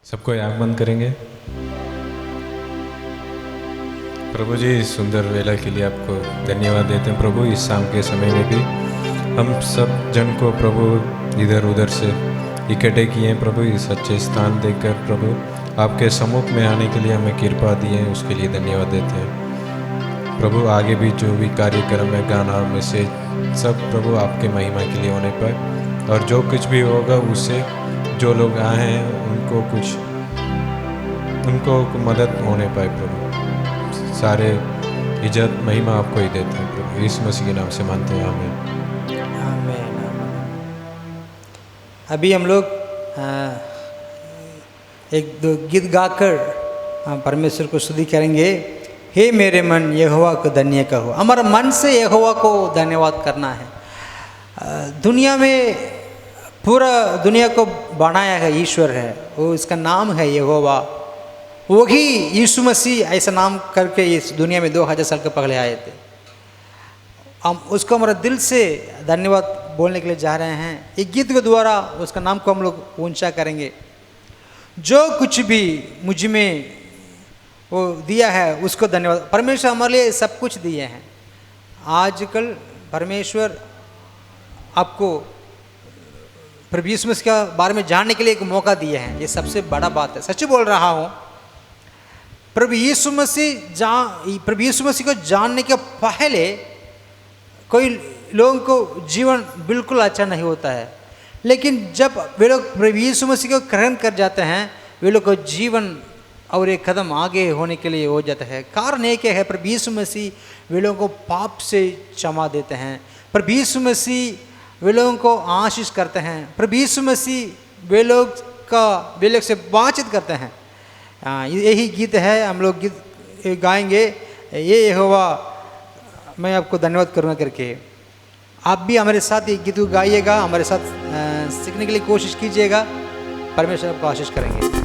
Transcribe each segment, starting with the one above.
सबको आँख बंद करेंगे। प्रभु जी, इस सुंदर वेला के लिए आपको धन्यवाद देते हैं प्रभु। इस शाम के समय में भी हम सब जन को प्रभु इधर उधर से इकट्ठे किए हैं प्रभु, इस अच्छे स्थान देखकर प्रभु आपके सम्मुख में आने के लिए हमें कृपा दी है, उसके लिए धन्यवाद देते हैं प्रभु। आगे भी जो भी कार्यक्रम है, गाना और मैसेज सब प्रभु आपके महिमा के लिए होने पर, और जो कुछ भी होगा उससे जो लोग आए हैं उनको मदद होने पाए प्रभु। सारे इज्जत महिमा आपको ही देते हैं प्रभु, इस मसीह के नाम से मानते हैं, आमीन आमीन। अभी हम लोग एक दो गीत गाकर परमेश्वर को स्तुति करेंगे। हे मेरे मन यहोवा को धन्य कहो। हमारा मन से यहोवा को धन्यवाद करना है। दुनिया में पूरा दुनिया को बनाया है ईश्वर है, वो इसका नाम है यहोवा। वही यीशु मसीह ऐसा नाम करके इस दुनिया में 2000 साल के पहले आए थे। हम उसको हमारा दिल से धन्यवाद बोलने के लिए जा रहे हैं। एक गीत के द्वारा उसका नाम को हम लोग ऊंचा करेंगे। जो कुछ भी मुझ में वो दिया है उसको धन्यवाद। परमेश्वर हमारे लिए सब कुछ दिए हैं। आजकल परमेश्वर आपको प्रभु यीशु मसीह के बारे में जानने के लिए एक मौका दिए हैं, ये सबसे बड़ा बात है। सच बोल रहा हूँ। प्रभु यीशु मसीह को जानने के पहले कोई लोगों को जीवन बिल्कुल अच्छा नहीं होता है, लेकिन जब वे लोग प्रभु यीशु मसीह को ग्रहण कर जाते हैं, वे लोग को जीवन और एक कदम आगे होने के लिए हो जाता है। कारण एक है, प्रभु यीशु मसीह वे लोगों को पाप से क्षमा देते हैं। प्रभु यीशु मसीह वे लोगों को आशीष करते हैं। प्रभु यीशु मसीह वे लोग से बातचीत करते हैं। यही गीत है, हम लोग गीत गाएंगे। ये यहोवा मैं आपको धन्यवाद करूँगा करके। आप भी हमारे साथ ये गीत को गाइएगा, हमारे साथ सीखने के लिए कोशिश कीजिएगा। परमेश्वर आपको आशीष करेंगे।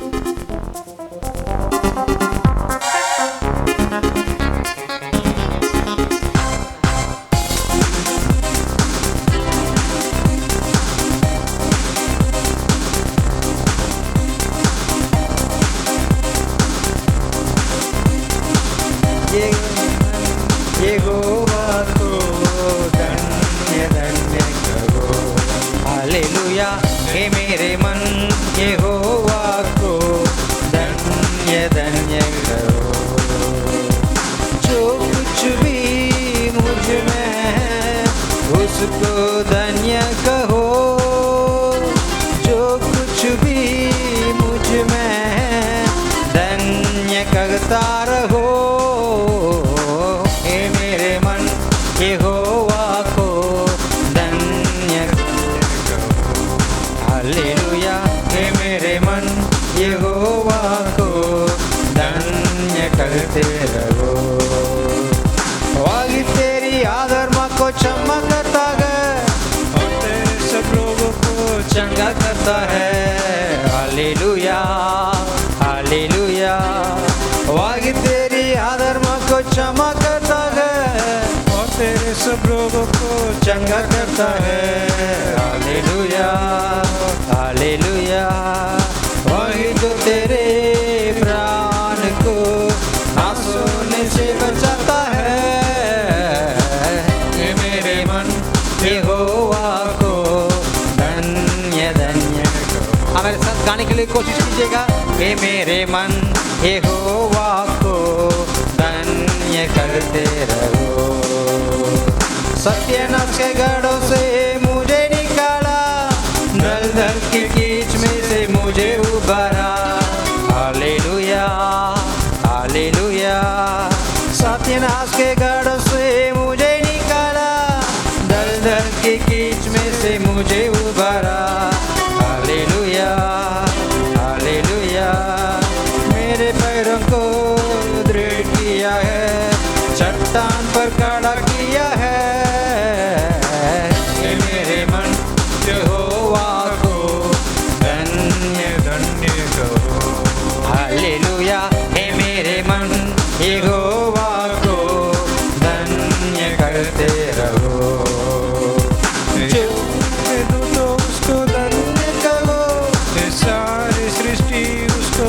यहोवा को धन्य धन्य कहो। हालेलुया। हे मेरे मन यहोवा को धन्य धन्य कहो। जो कुछ भी मुझ में है उसको धन्य कहो। जो कुछ भी मुझ में है धन्य करता रहो। यहोवा को धन्य कहो। हालेलुया। हे मेरे मन यहोवा को धन्य करते रहो। वागी तेरी आधर्म को क्षमा करता है और तेरे सब लोगों को चंगा करता है। Hallelujah hallelujah. वागी तेरी आधर्म को क्षमा करता है, तेरे सब लोगों को चंगा करता है। Hallelujah hallelujah. वही तो तेरे प्राण को आंसू से बचाता है। हे मेरे मन यहोवा को धन्य धन्य कहो। हमारे साथ गाने के लिए कोशिश कीजिएगा। हे मेरे मन यहोवा को धन्य करते रहो। सत्यानाश के गढ़ों से मुझे निकाला, दलदल की कीच में से मुझे उबारा। Hallelujah hallelujah. सत्यानाश के गढ़ों से मुझे निकाला, दलदल की कीच में से मुझे उबारा। Hallelujah hallelujah. मेरे पैरों को दृढ़ किया है, चट्टान पर खड़ा किया है। मेरे मन यहोवा को धन्य धन्य कहो। हालेलुया। हे मेरे मन यहोवा को धन्य करते रहो। जो उसको धन्य कहो। सारी सृष्टि उसको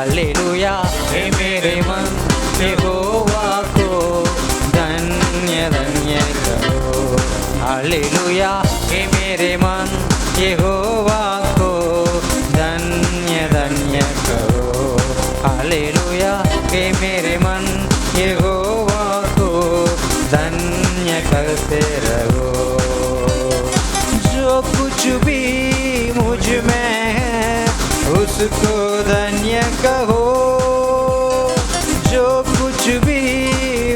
हालेलुया हे मेरे मन यहोवा को धन्य धन्य कहो। हालेलुया हे मेरे मन यहोवा को धन्य धन्य कहो। हालेलुया हे मेरे मन यहोवा को धन्य करते रहो। जो कुछ भी मुझ में है उसको धन्य कहो। जो कुछ भी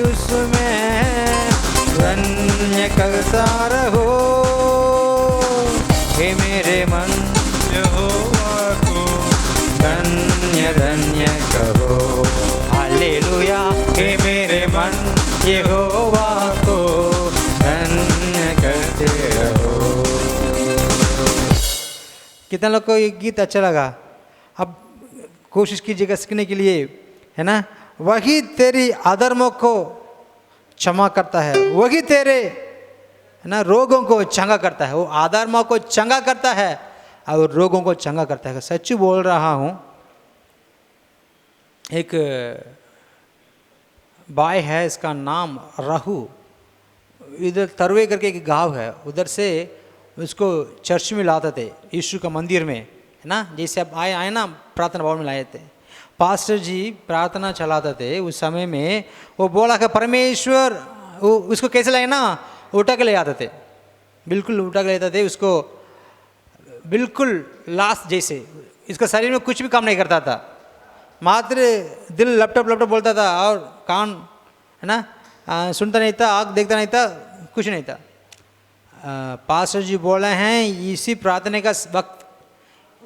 उसमें है धन्य करता रहो। हे मेरे मन यहोवा को धन्य धन्य कहो। हालेलुया हे मेरे मन यहोवा को धन्य करते रहो। कितना लोग को ये गीत अच्छा लगा? अब कोशिश कीजिएगा सीखने के लिए, है ना। वही तेरी अधर्मों को क्षमा करता है, वही तेरे है ना रोगों को चंगा करता है। वो अधर्मों को चंगा करता है और रोगों को चंगा करता है। सच बोल रहा हूँ, एक बाय है, इसका नाम राहु, इधर तरवे करके एक गांव है, उधर से उसको चर्च में लाते थे, यीशु का मंदिर में, है ना। जैसे अब आए ना प्रार्थना भवन में लाए थे, पास्टर जी प्रार्थना चलाते थे। उस समय में वो बोला कि परमेश्वर, वो उसको कैसे लाए ना, उठा के ले आते थे, बिल्कुल उठा के ले आते थे उसको, बिल्कुल लाश जैसे। इसका शरीर में कुछ भी काम नहीं करता था, मात्र दिल लपटप लपटप बोलता था और कान है ना सुनता नहीं था, आँख देखता नहीं था, कुछ नहीं था। पास्टर जी बोले हैं इसी प्रार्थना का वक्त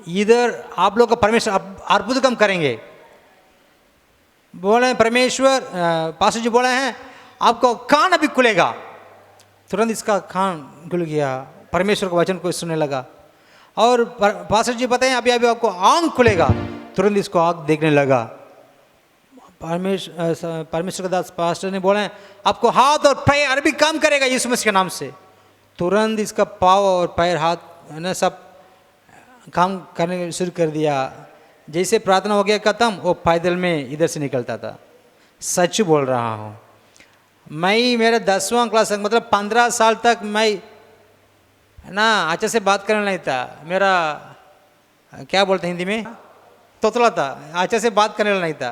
इधर आप लोग का परमेश्वर अद्भुत काम करेंगे। बोले परमेश्वर, पास्टर जी बोले हैं आपको कान अभी खुलेगा। तुरंत इसका कान खुल गया, परमेश्वर के वचन को सुनने लगा। और पास्टर जी बताएं अभी अभी आपको आँख खुलेगा, तुरंत इसको आँख देखने लगा। परमेश्वर का दास पास्टर ने बोले आपको हाथ और पैर अभी काम करेगा यीशु मसीह के नाम से। तुरंत इसका पाँव और पैर हाथ है ना सब काम करने शुरू कर दिया। जैसे प्रार्थना हो गया खत्म, वो पैदल में इधर से निकलता था। सच बोल रहा हूँ, मैं मेरा 10वां क्लास तक मतलब 15 साल तक मैं है ना अच्छे से बात करने नहीं था। मेरा क्या बोलते हैं हिंदी में, तोतला था, अच्छे से बात करने वाला नहीं था।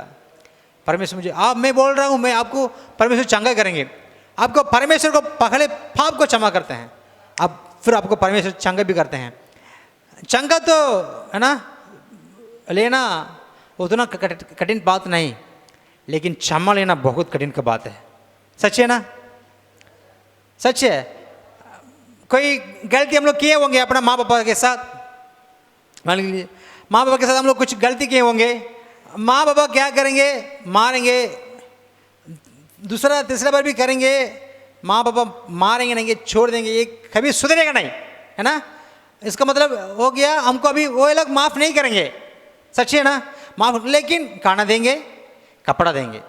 परमेश्वर मुझे, आप मैं बोल रहा हूँ, मैं आपको परमेश्वर चंगा करेंगे। आपको परमेश्वर को पहले पाप को क्षमा करते हैं, अब फिर आपको परमेश्वर चंगा भी करते हैं। चंगा तो है ना लेना उतना कठिन बात नहीं, लेकिन क्षमा लेना बहुत कठिन का बात है। सच है ना, सच है। कोई गलती हम लोग किए होंगे अपना माँ बाप के साथ, मान लीजिए माँ बाप के साथ हम लोग कुछ गलती किए होंगे, माँ बाबा क्या करेंगे, मारेंगे, दूसरा तीसरा बार भी करेंगे, माँ बाबा मारेंगे नहीं, छोड़ देंगे, ये कभी सुधरेगा नहीं, है ना। इसका मतलब हो गया हमको अभी वो लोग माफ़ नहीं करेंगे। सच है ना, माफ़, लेकिन खाना देंगे, कपड़ा देंगे,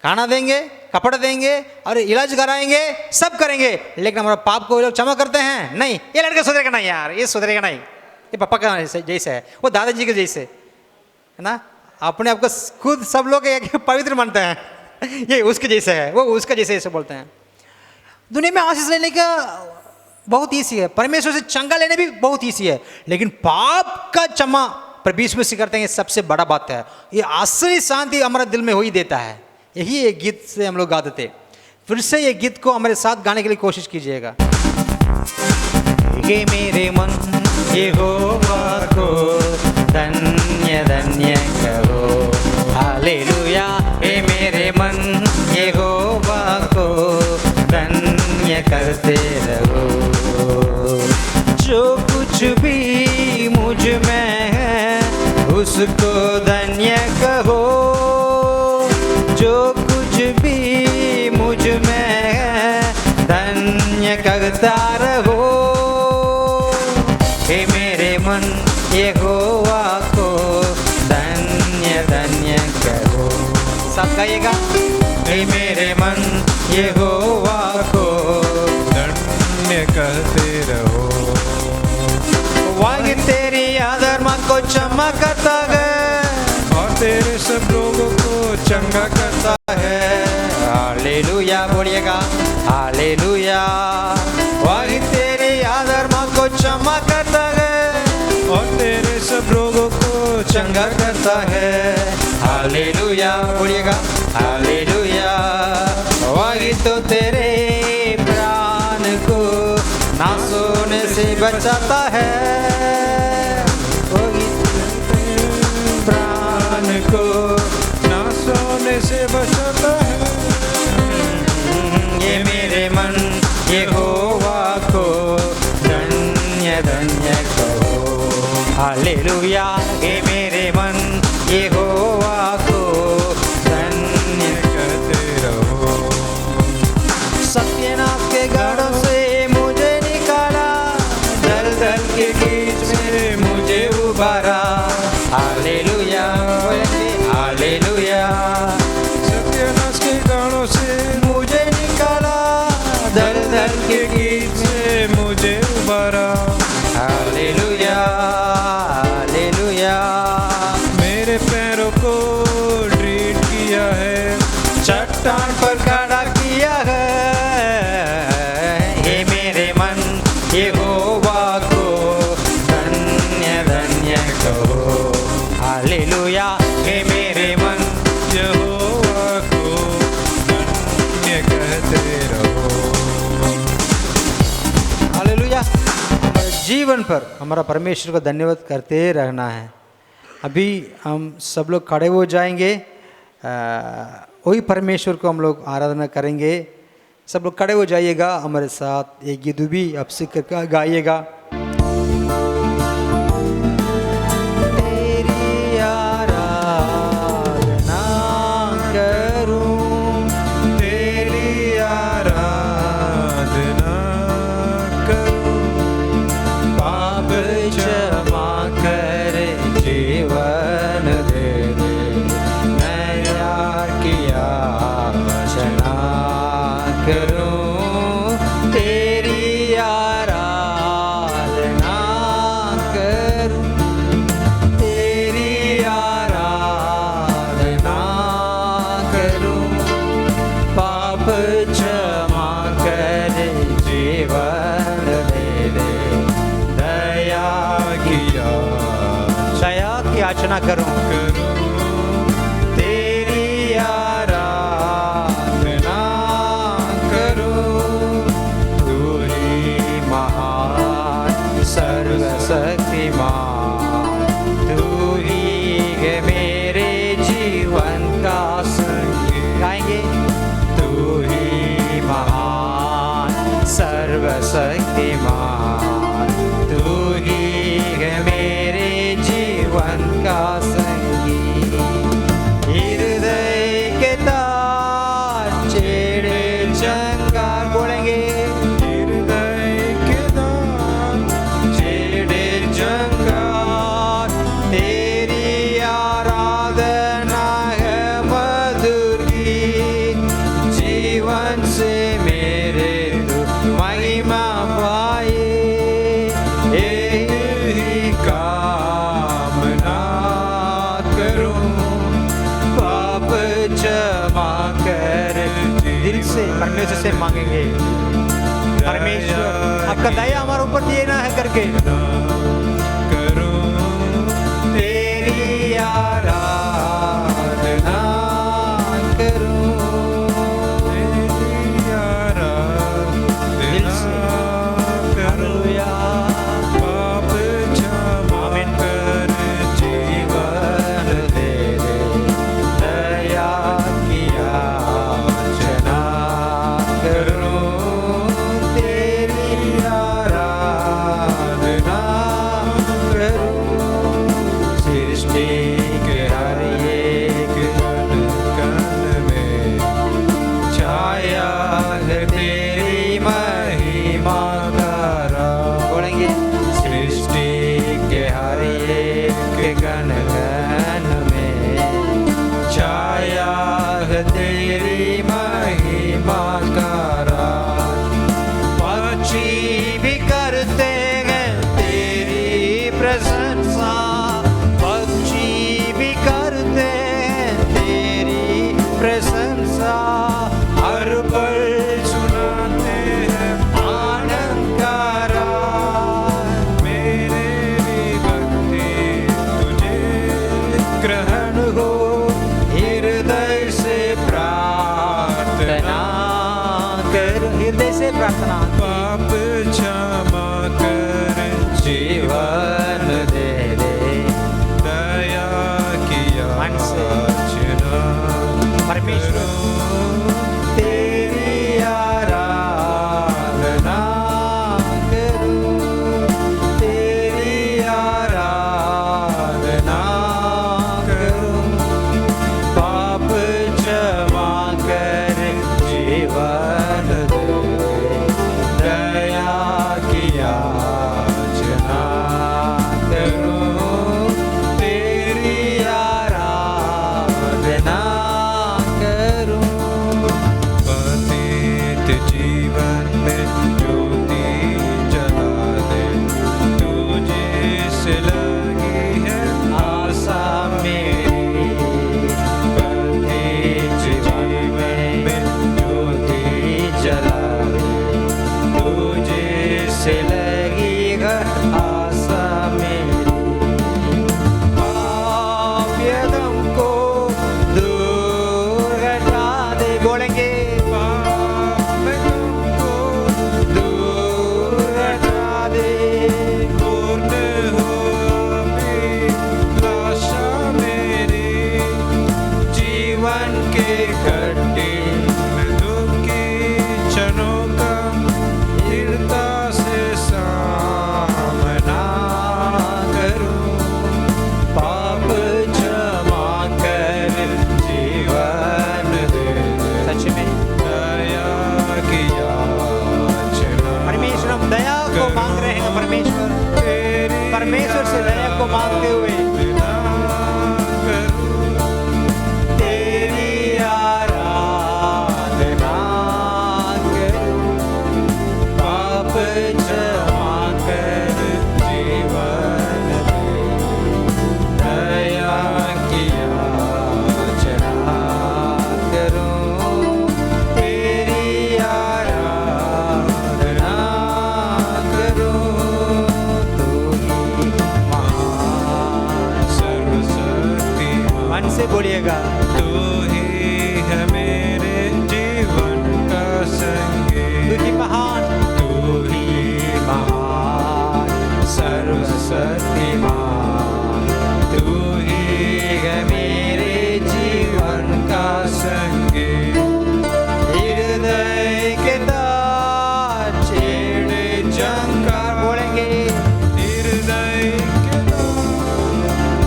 खाना देंगे, कपड़ा देंगे और इलाज कराएंगे, सब करेंगे, लेकिन हमारा पाप को वो लोग क्षमा करते हैं नहीं। ये लड़का सुधरेगा नहीं यार, ये सुधरेगा नहीं, ये पापा का जैसे है, वो दादाजी के जैसे है ना। अपने आपको खुद सब लोग पवित्र मानते हैं, ये उसके जैसे है, वो उसका जैसे ऐसे बोलते हैं। दुनिया में आशीष लेने का बहुत ईजी है, परमेश्वर से चंगा लेने भी बहुत ईजी है, लेकिन पाप का क्षमा परमेश्वर से करते हैं, सबसे बड़ा बात है। ये असली शांति हमारे दिल में हो ही देता है। यही एक गीत से हम लोग गाते थे। फिर से ये गीत को हमारे साथ गाने के लिए कोशिश कीजिएगा। हे मेरे मन यहोवा को धन्य धन्य कहो। हालेलुया हे मेरे मन यहोवा को धन्य करते रहो। जो कुछ भी मुझ में है उसको धन्य कहो। जो कुछ भी मुझ में है धन्य करता रहो। हे मेरे मन यहोवा को धन्य धन्य कहो। सब गाइएगा। हे मेरे मन यहोवा को धन्य कहते रहो। वही तेरी अधर्म को क्षमा करता है और तेरे सब रोगों को चंगा करता है। हालेलुया बोलिएगा, हालेलुया। वही तेरी आत्मा को क्षमा करता है और तेरे सब रोगों को चंगा करता है। हालेलुया बोलिएगा, हालेलुया। वही तो तेरे प्राण को नाश होने से बचाता है। वही प्राण को नाश होने से बचाता है। ये मेरे मन यहोवा को धन्य धन्य कहो। हालेलुया। ये मेरे मन यहोवा को धन्य कहते रहो। सत्यनाश के गढ़ों से मुझे निकाला, दलदल के बीच में मुझे उबारा। हालेलुया बोलेंगे, हालेलुया। सत्यानाश के गानों से मुझे निकाला, दलदल के बीच से मुझे उबारा। Hallelujah, hallelujah. मेरे पैरों को ट्रीट किया है, चट्टान पर खड़ा किया है। हे मेरे मन यहोवा को धन्य धन्य कहो। हालेलुया। हे मेरे मन यहोवा को धन्य कहते रहो। हालेलुया। हमारे जीवन पर हमारा परमेश्वर को धन्यवाद करते रहना है। अभी हम सब लोग खड़े हो जाएंगे, वही परमेश्वर को हम लोग आराधना करेंगे। सब लोग खड़े हो जाइएगा, हमारे साथ एक गीत भी आप सीख कर गाइएगा। तेरी आराधना करूं, तेरी आराधना करूं, पाप क्षमा कर जीवन दे दे, नया किया चना करूं। तेरी आराधना करूं, तेरी आराधना करूं, पाप क्षमा कर जीवन दे दे, दया किया दया की याचना करूं। तेरी आराधना करूं, तू ही महान सर्वशक्तिमान, तू ही है मेरे जीवन का संगी। गाएंगे, तू ही महान सर्वशक्तिमान, तू ही है मेरे जीवन का संगी। हृदय के तार छेड़े जंगार, बोलेंगे हृदय के दान छेड़े जंगार। तेरी आराधना है मधुर गीत, जीवन से मेरे तू महिमा पाए। यही कामना करूं, पाप क्षमा कर। दिल से परमेश्वर से मांगेंगे, परमेश्वर आपका दया हमारे ऊपर देना है करके। करूं, तेरी आराधना करूं, तेरी दिल से आराधना हालेलुया। पाप क्षमा आमीन। कर जीवन दे दे, दया की याचना करूं। तेरी आराधना मन से बोलिएगा। तू ही है मेरे जीवन का संगी, तू ही महान, तू ही महान सर्वशक्तिमान, तू ही है मेरे जीवन का संगी। हृदय के द्वार छेड़े जंकार, बोलेंगे हृदय के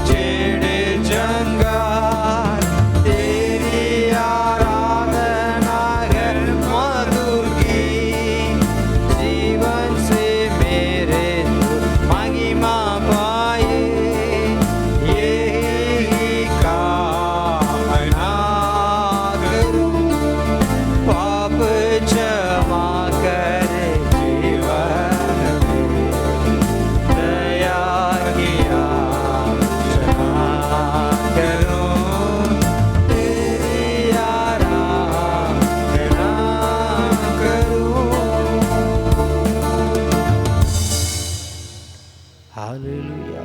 छेड़े जंकार, तेरी आराधना है मधुर गीत, जीवन से मेरे तू महिमा पाए, यही कामना करूं, पाप क्षमा कर जीवन में, दया की याचना करूं, तेरी आराधना करूं। हालेलुया।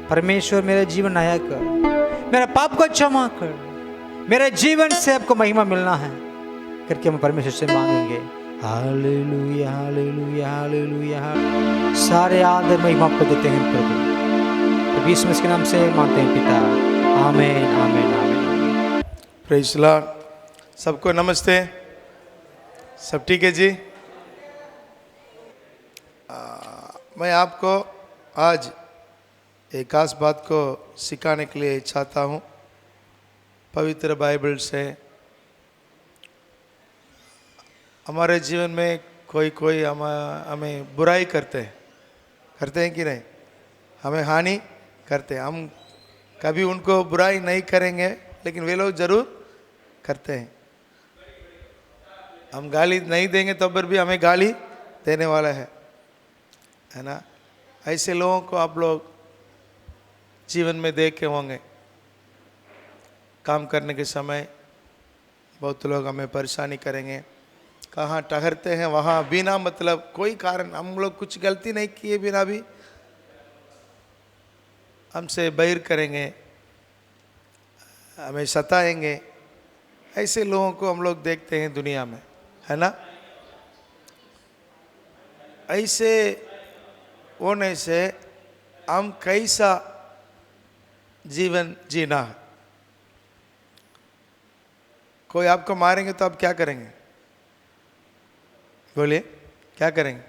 परमेश्वर मेरा जीवन नया कर, मेरा पाप को क्षमा कर, मेरे जीवन से आपको महिमा मिलना है करके हम परमेश्वर से मांगेंगे। Hallelujah hallelujah hallelujah. सारे आदर महिमा आपको देते हैं प्रभु, प्रभु यीशु मसीह के नाम से मांगते हैं पिता, आमीन आमीन आमीन। Praise Lord. सबको नमस्ते। सब ठीक है जी? मैं आपको आज एक खास बात को सिखाने के लिए चाहता हूँ पवित्र बाइबल से। हमारे जीवन में कोई हमें बुराई करते हैं कि नहीं? हमें हानि करते हैं। हम कभी उनको बुराई नहीं करेंगे, लेकिन वे लोग जरूर करते हैं। हम गाली नहीं देंगे तो भी हमें गाली देने वाला है ना? ऐसे लोगों को आप लोग जीवन में देखे होंगे। काम करने के समय बहुत लोग हमें परेशानी करेंगे, कहाँ ठहरते हैं वहाँ बिना मतलब कोई कारण, हम लोग कुछ गलती नहीं किए बिना भी हमसे बैर करेंगे, हमें सताएंगे। ऐसे लोगों को हम लोग देखते हैं दुनिया में, है ना? ऐसे होने से हम कैसा जीवन जीना है? कोई आपको मारेंगे तो आप क्या करेंगे? बोलिए, क्या करेंगे?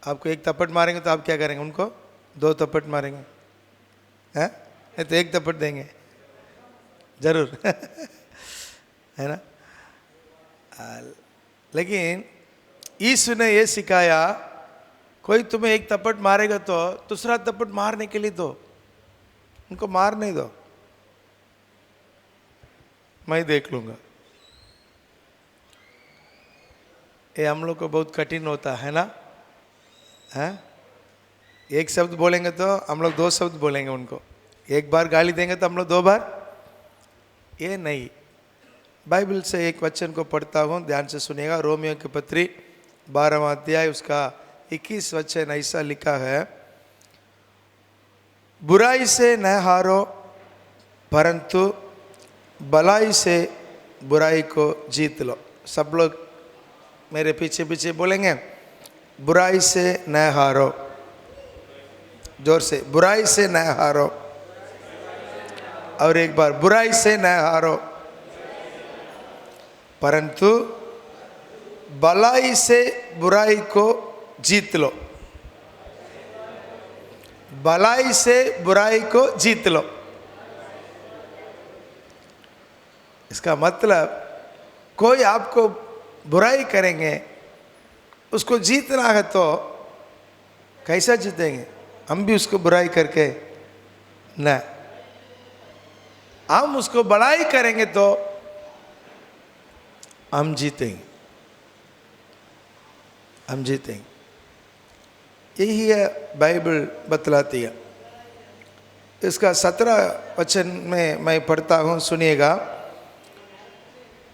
आपको एक थप्पड़ मारेंगे तो आप क्या करेंगे? उनको 2 थप्पड़ मारेंगे, हैं? नहीं तो 1 थप्पड़ देंगे जरूर है ना? लेकिन यीशु ने ये सिखाया, कोई तुम्हें 1 थप्पड़ मारेगा तो दूसरा थप्पड़ मारने के लिए दो, उनको मार नहीं दो, मैं देख लूंगा। ये हम लोग को बहुत कठिन होता है ना? हैं? एक शब्द बोलेंगे तो हम लोग 2 शब्द बोलेंगे उनको, एक बार गाली देंगे तो हम लोग 2 बार। ये नहीं। बाइबल से एक वचन को पढ़ता हूँ, ध्यान से सुनिएगा। रोमियो की पत्री 12वां अध्याय उसका 21 वचन ऐसा लिखा है, बुराई से न हारो परंतु भलाई से बुराई को जीत लो। सब लोग मेरे पीछे पीछे बोलेंगे, बुराई से न हारो। जोर से, बुराई से न हारो। और एक बार, बुराई से न हारो परंतु भलाई से बुराई को जीत लो। भलाई से बुराई को जीत लो। इसका मतलब कोई आपको बुराई करेंगे, उसको जीतना है तो कैसा जीतेंगे? हम भी उसको बुराई करके न, हम उसको बड़ाई करेंगे तो हम जीतेंगे, हम जीतेंगे। यही है बाइबल बतलाती है। इसका 17 वचन में मैं पढ़ता हूँ, सुनिएगा।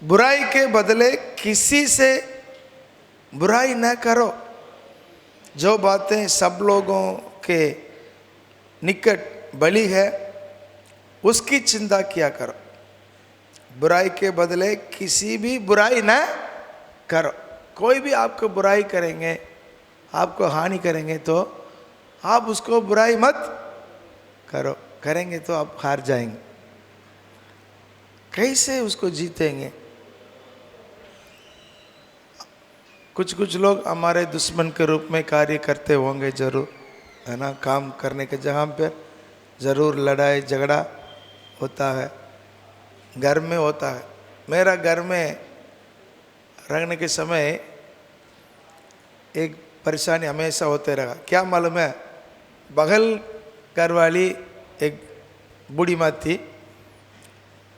बुराई के बदले किसी से बुराई न करो। जो बातें सब लोगों के निकट भली है उसकी चिंता किया करो। बुराई के बदले किसी भी बुराई न करो। कोई भी आपको बुराई करेंगे, आपको हानि करेंगे तो आप उसको बुराई मत करो। करेंगे तो आप हार जाएंगे। कैसे उसको जीतेंगे? कुछ कुछ लोग हमारे दुश्मन के रूप में कार्य करते होंगे जरूर, है ना। काम करने के जगह पर ज़रूर लड़ाई झगड़ा होता है, घर में होता है। मेरा घर में रहने के समय एक परेशानी हमेशा होते रहा। क्या मालूम है, बगल घर वाली एक बूढ़ी माँ थी,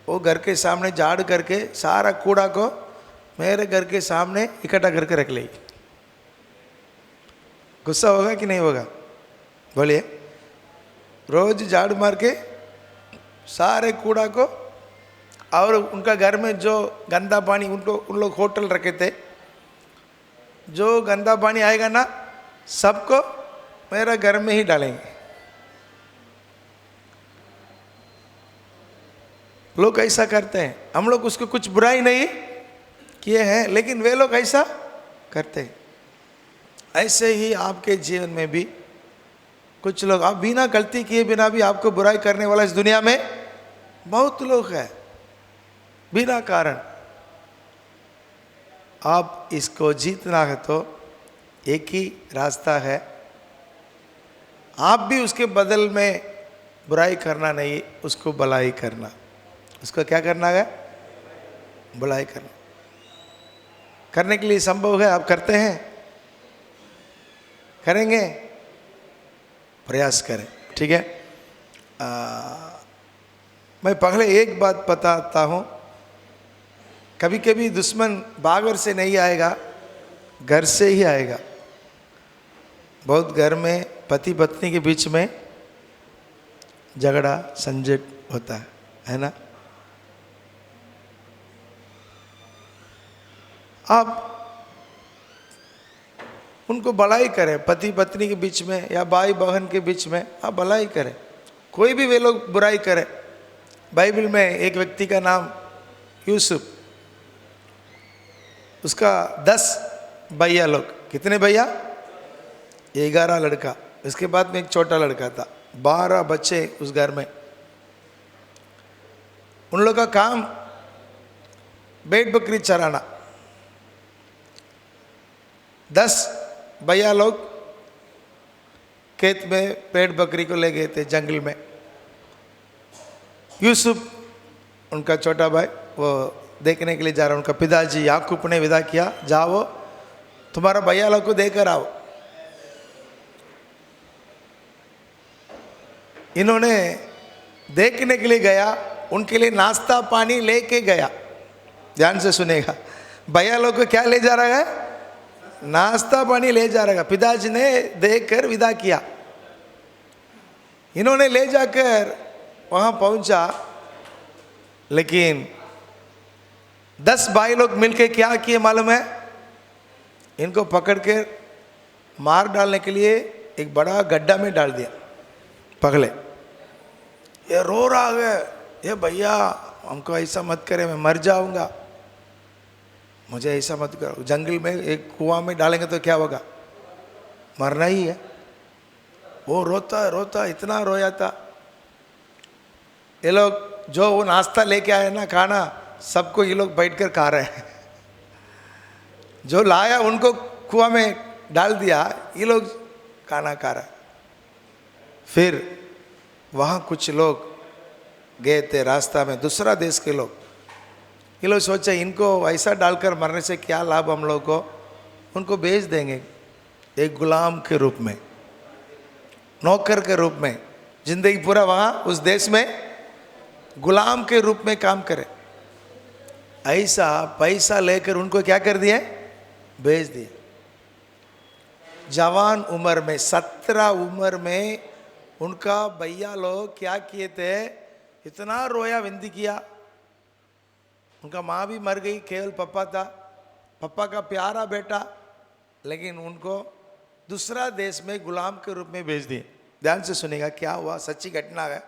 वो घर के सामने झाड़ करके सारा कूड़ा को मेरे घर के सामने इकट्ठा करके रख लेगी। गुस्सा होगा कि नहीं होगा? बोलिए। रोज झाड़ू मार के सारे कूड़ा को, और उनका घर में जो गंदा पानी, उन लोग होटल रखे थे, जो गंदा पानी आएगा ना सबको मेरा घर में ही डालेंगे। लोग ऐसा करते हैं। हम लोग उसको कुछ बुराई नहीं किए हैं, लेकिन वे लोग ऐसा करते हैं। ऐसे ही आपके जीवन में भी कुछ लोग, आप बिना गलती किए बिना भी आपको बुराई करने वाला इस दुनिया में बहुत लोग हैं, बिना कारण। आप इसको जीतना है तो एक ही रास्ता है, आप भी उसके बदल में बुराई करना नहीं, उसको भलाई करना। उसको क्या करना है? भलाई करना। करने के लिए संभव है, आप करते हैं? करेंगे? प्रयास करें, ठीक है। मैं पहले एक बात बताता हूँ। कभी कभी दुश्मन बाहर से नहीं आएगा, घर से ही आएगा। बहुत घर में पति पत्नी के बीच में झगड़ा संजट होता है ना। आप उनको भलाई करें, पति पत्नी के बीच में या भाई बहन के बीच में आप भलाई करें। कोई भी वे लोग बुराई करें। बाइबल में एक व्यक्ति का नाम यूसुफ, उसका 10 भैया लोग। कितने भैया? 11 लड़का। इसके बाद में एक छोटा लड़का था। 12 बच्चे उस घर में। उन लोग का काम भेड़ बकरी चराना। 10 भैया लोग खेत में पेड़ बकरी को ले गए थे जंगल में। यूसुफ उनका छोटा भाई वो देखने के लिए जा रहा। उनका पिताजी याकूब ने विदा किया, जाओ तुम्हारा भैया लोग को देकर आओ। इन्होंने देखने के लिए गया, उनके लिए नाश्ता पानी लेके गया। ध्यान से सुनेगा, भैया लोग को क्या ले जा रहा है? नाश्ता पानी ले जा रहा है। पिताजी ने देखकर विदा किया। इन्होंने ले जाकर वहां पहुंचा, लेकिन 10 भाई लोग मिलकर क्या किए मालूम है? इनको पकड़ कर मार डालने के लिए एक बड़ा गड्ढा में डाल दिया। पगले ये रो रहा है, ये भैया हमको ऐसा मत करे, मैं मर जाऊंगा, मुझे ऐसा मत करो। जंगल में एक कुआं में डालेंगे तो क्या होगा? मरना ही है। वो रोता रोता इतना रोया था। ये लोग जो वो नाश्ता लेके आए ना, खाना, सबको ये लोग बैठकर खा रहे हैं। जो लाया उनको कुआं में डाल दिया, ये लोग खाना खा रहे हैं। फिर वहाँ कुछ लोग गए थे रास्ता में, दूसरा देश के लोग। ये लोग सोचे इनको ऐसा डालकर मरने से क्या लाभ हम लोग को, उनको बेच देंगे एक गुलाम के रूप में, नौकर के रूप में। जिंदगी पूरा वहाँ उस देश में गुलाम के रूप में काम करे। ऐसा पैसा लेकर उनको क्या कर दिए? बेच दिए। जवान उम्र में, 17 उम्र में उनका भैया लोग क्या किए थे? इतना रोया विनती किया। उनका माँ भी मर गई, केवल पापा था, पापा का प्यारा बेटा, लेकिन उनको दूसरा देश में गुलाम के रूप में भेज दिए। ध्यान से सुनेगा क्या हुआ, सच्ची घटना है।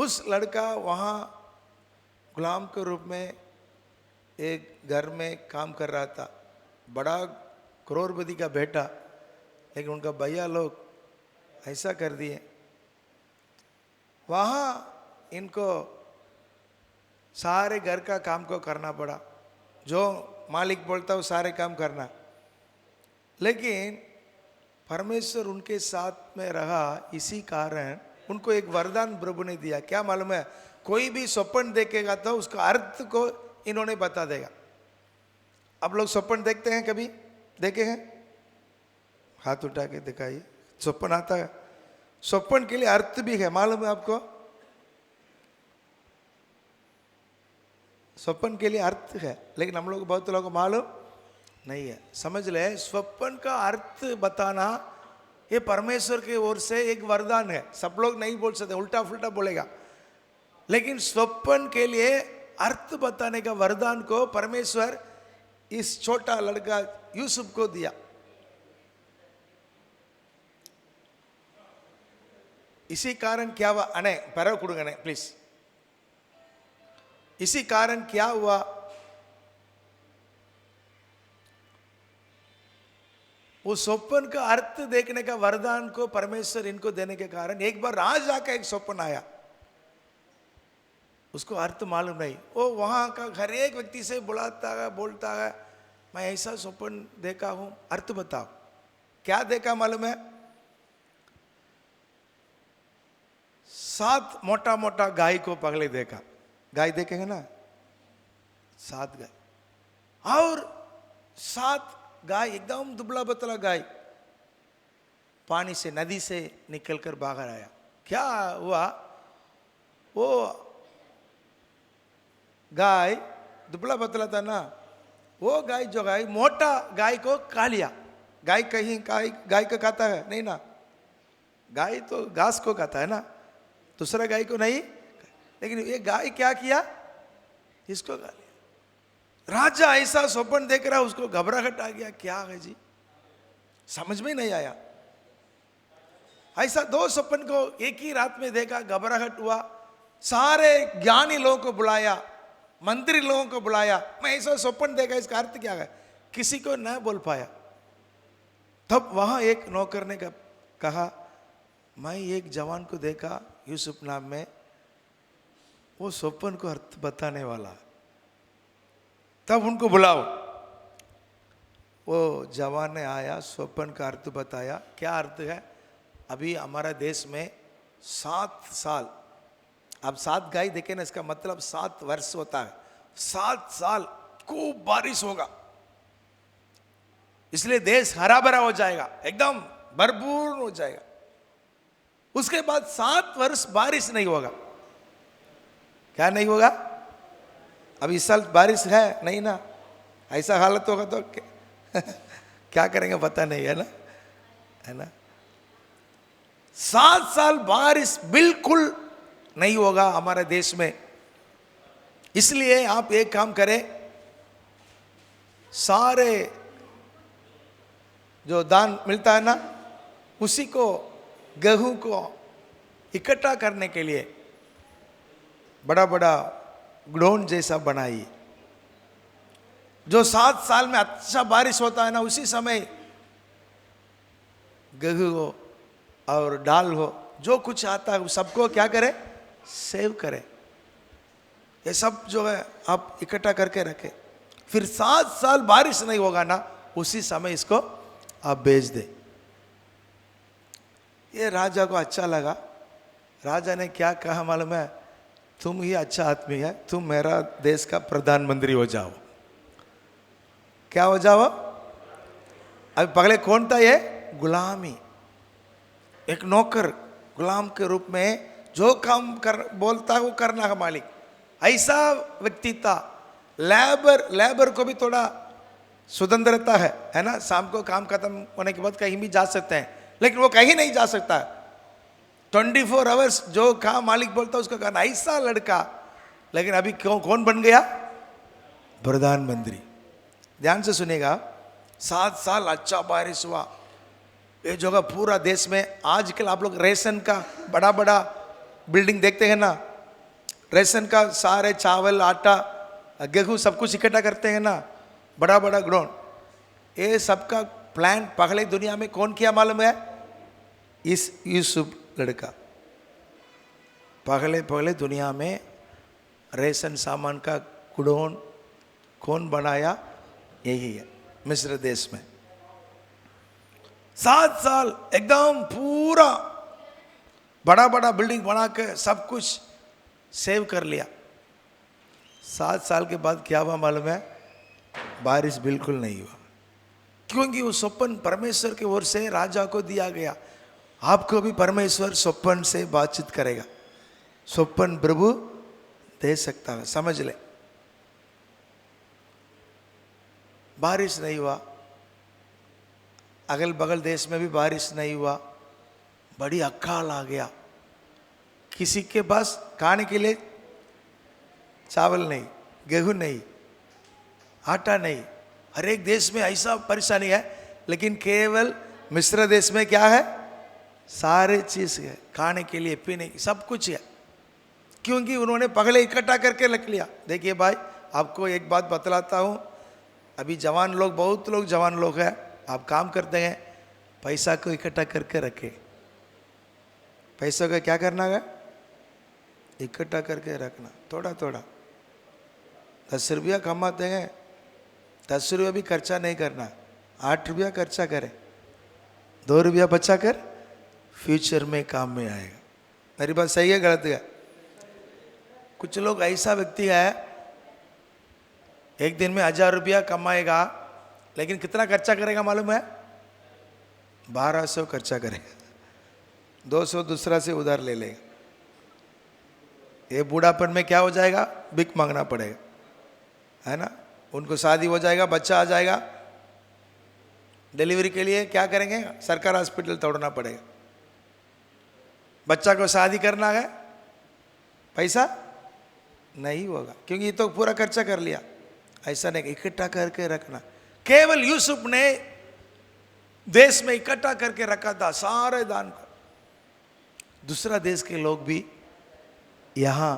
उस लड़का वहाँ गुलाम के रूप में एक घर में काम कर रहा था, बड़ा करोड़पति का बेटा, लेकिन उनका भैया लोग ऐसा कर दिए, वहाँ इनको सारे घर का काम को करना पड़ा, जो मालिक बोलता वो सारे काम करना। लेकिन परमेश्वर उनके साथ में रहा, इसी कारण उनको एक वरदान प्रभु ने दिया। क्या मालूम है? कोई भी स्वप्न देखेगा तो उसका अर्थ को इन्होंने बता देगा। आप लोग स्वप्न देखते हैं, कभी देखे हैं? हाथ उठा के दिखाइए। स्वप्न आता है? स्वप्न के लिए अर्थ भी है, मालूम है आपको? स्वप्न के लिए अर्थ है, लेकिन हम लोग बहुत लोगों को मालूम नहीं है। समझ ले, स्वप्न का अर्थ बताना ये परमेश्वर की ओर से एक वरदान है। सब लोग नहीं बोल सकते, उल्टा फुल्टा बोलेगा, लेकिन स्वप्न के लिए अर्थ बताने का वरदान को परमेश्वर इस छोटा लड़का यूसुफ को दिया। इसी कारण क्या हुआ? अने परव कुड़गने प्लीज। इसी कारण क्या हुआ? वो स्वप्न का अर्थ देखने का वरदान को परमेश्वर इनको देने के कारण एक बार राजा का एक स्वप्न आया, उसको अर्थ मालूम नहीं। वो वहां का हर एक व्यक्ति से बोलता है मैं ऐसा स्वप्न देखा हूं, अर्थ बताओ। क्या देखा मालूम है? 7 मोटा मोटा गाय को पगले देखा। गाय देखेंगे ना, 7 गाय, और 7 गाय एकदम दुबला पतला गाय पानी से, नदी से निकलकर बाहर आया। क्या हुआ? वो गाय दुबला पतला था ना, वो गाय जो गाय मोटा गाय को खा लिया। गाय कहीं गाय को खाता है नहीं ना, गाय तो घास को खाता है ना, दूसरा गाय को नहीं। लेकिन ये गाय क्या किया? इसको खा लिया। राजा ऐसा स्वप्न देख रहा, उसको घबराहट आ गया। क्या है जी, समझ में नहीं आया। ऐसा 2 स्वप्न को एक ही रात में देखा, घबराहट हुआ। सारे ज्ञानी लोगों को बुलाया, मंत्री लोगों को बुलाया, मैं ऐसा स्वप्न देखा, इसका अर्थ क्या है? किसी को न बोल पाया। तब वहां एक नौकर ने कहा, मैं एक जवान को देखा यूसुफ नाम में, वो स्वप्न को अर्थ बताने वाला, तब उनको बुलाओ। वो जवान ने आया, स्वप्न का अर्थ बताया। क्या अर्थ है? अभी हमारा देश में 7 साल, अब 7 गाय देखे ना, इसका मतलब 7 वर्ष होता है। 7 साल खूब बारिश होगा, इसलिए देश हरा भरा हो जाएगा, एकदम भरपूर हो जाएगा। उसके बाद 7 वर्ष बारिश नहीं होगा। क्या नहीं होगा? अब इस साल बारिश है नहीं ना, ऐसा हालत होगा तो क्या करेंगे पता नहीं, है ना, है ना। 7 साल बारिश बिल्कुल नहीं होगा हमारे देश में। इसलिए आप एक काम करें, सारे जो दान मिलता है ना, उसी को, गेहूं को इकट्ठा करने के लिए बड़ा बड़ा ग्रोन जैसा बनाइए। जो 7 साल में अच्छा बारिश होता है ना, उसी समय गेहूं हो और दाल हो, जो कुछ आता है सबको क्या करें? सेव करें। ये सब जो है आप इकट्ठा करके रखें, फिर 7 साल बारिश नहीं होगा ना, उसी समय इसको आप बेच दें। ये राजा को अच्छा लगा। राजा ने क्या कहा मालूम है? तुम ही अच्छा आदमी है, तुम मेरा देश का प्रधानमंत्री हो जाओ। क्या हो जाओ? अभी पहले कौन था ये? गुलामी, एक नौकर, गुलाम के रूप में जो काम बोलता है वो करना है मालिक, ऐसा व्यक्ति था। लेबर को भी थोड़ा स्वतंत्रता है ना, शाम को काम खत्म होने के बाद कहीं भी जा सकते हैं, लेकिन वो कहीं नहीं जा सकता। 24 आवर्स जो काम मालिक बोलता उसका करना, ऐसा लड़का। लेकिन अभी कौन बन गया? प्रधानमंत्री। ध्यान से सुनिएगा, 7 साल अच्छा बारिश हुआ, ये जगह पूरा देश में। आजकल आप लोग रेशन का बड़ा बड़ा बिल्डिंग देखते हैं ना, रेशन का सारे चावल आटा गेहूं सब कुछ इकट्ठा करते हैं ना, बड़ा बड़ा ग्राउंड, ये सबका प्लान पहले दुनिया में कौन किया मालूम है? इस यूसुफ लड़का। पहले दुनिया में रेशन सामान का गुडौन कौन बनाया? यही है, मिस्र देश में। 7 साल एकदम पूरा बड़ा बड़ा बिल्डिंग बना के सब कुछ सेव कर लिया। 7 साल के बाद क्या हुआ मालूम है? बारिश बिल्कुल नहीं हुआ, क्योंकि वो स्वप्न परमेश्वर की ओर से राजा को दिया गया। आपको भी परमेश्वर स्वप्न से बातचीत करेगा, स्वप्न प्रभु दे सकता है, समझ ले। बारिश नहीं हुआ, अगल बगल देश में भी बारिश नहीं हुआ, बड़ी अकाल आ गया। किसी के पास खाने के लिए चावल नहीं, गेहूं नहीं, आटा नहीं। हर एक देश में ऐसा परेशानी है, लेकिन केवल मिस्र देश में क्या है? सारे चीज है, खाने के लिए, पीने की, सब कुछ है, क्योंकि उन्होंने पहले इकट्ठा करके रख लिया। देखिए भाई, आपको एक बात बतलाता हूँ, अभी जवान लोग, बहुत लोग जवान लोग हैं, आप काम करते हैं, पैसा को इकट्ठा करके रखे। पैसों का क्या करना है? इकट्ठा करके रखना, थोड़ा थोड़ा। 10 रुपया कमाते हैं, 10 रुपया भी खर्चा नहीं करना, 8 रुपया खर्चा करें, 2 रुपया बचा कर फ्यूचर में काम में आएगा। मेरी बात सही है गलत है? कुछ लोग ऐसा व्यक्ति है, एक दिन में 1000 रुपया कमाएगा, लेकिन कितना खर्चा करेगा मालूम है? 1200 खर्चा करेगा, 200 दूसरा से उधार ले लेगा। ये बूढ़ापन में क्या हो जाएगा? भिख मांगना पड़ेगा, है ना। उनको शादी हो जाएगा, बच्चा आ जाएगा, डिलीवरी के लिए क्या करेंगे? सरकार हॉस्पिटल तोड़ना पड़ेगा। बच्चा को शादी करना है, पैसा नहीं होगा, क्योंकि ये तो पूरा खर्चा कर लिया। ऐसा नहीं, इकट्ठा करके रखना। केवल यूसुफ ने देश में इकट्ठा करके रखा था सारे दान को। दूसरा देश के लोग भी यहाँ